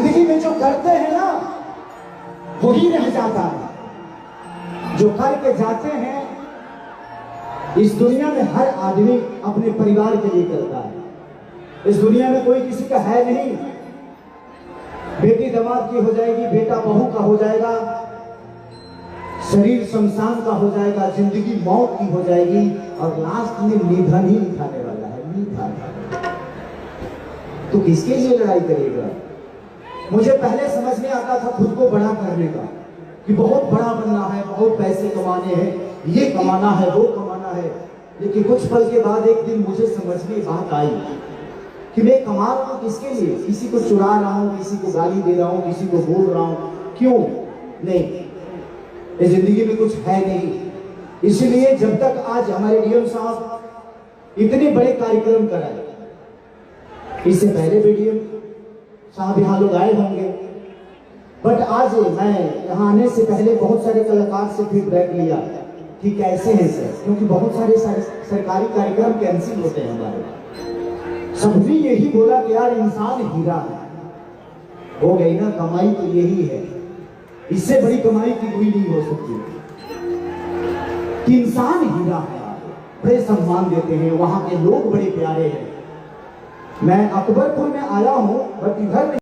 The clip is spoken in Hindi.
जिंदगी में जो करते हैं ना वही रह जाता है। जो करके जाते हैं, इस दुनिया में हर आदमी अपने परिवार के लिए करता है। इस दुनिया में कोई किसी का है नहीं। बेटी दामाद की हो जाएगी, बेटा बहू का हो जाएगा, शरीर शमशान का हो जाएगा, जिंदगी मौत की हो जाएगी और लास्ट में निधन ही लिखाने वाला है। निधन तो किसके लिए लड़ाई करेगा? मुझे पहले समझ में आता था खुद को बड़ा करने का, कि बहुत बड़ा बनना है, बहुत पैसे कमाने हैं, ये कमाना है, वो कमाना है। लेकिन कुछ पल के बाद एक दिन मुझे समझ में बात आई कि मैं कमा रहा हूं किसके लिए? किसी को चुरा रहा हूं, किसी को गाली दे रहा हूं, किसी को बोल रहा हूं। क्यों? नहीं, इस जिंदगी में कुछ है नहीं। इसलिए जब तक आज हमारे डीएम साहब इतने बड़े कार्यक्रम कराए, इससे पहले भी डीएम साहब यहाँ लोग आए होंगे, बट आज मैं यहाँ आने से पहले बहुत सारे कलाकार से फीडबैक लिया कि कैसे हैं सर, क्योंकि बहुत सारे सरकारी कार्यक्रम कैंसिल होते हैं हमारे। सबने यही बोला कि यार इंसान हीरा है। हो गई ना, कमाई तो यही है, इससे बड़ी कमाई की कोई नहीं हो सकती। कि इंसान हीरा है, बड़े सम्मान देते हैं, वहां के लोग बड़े प्यारे हैं। मैं अकबरपुर में आया हूं, बट इधर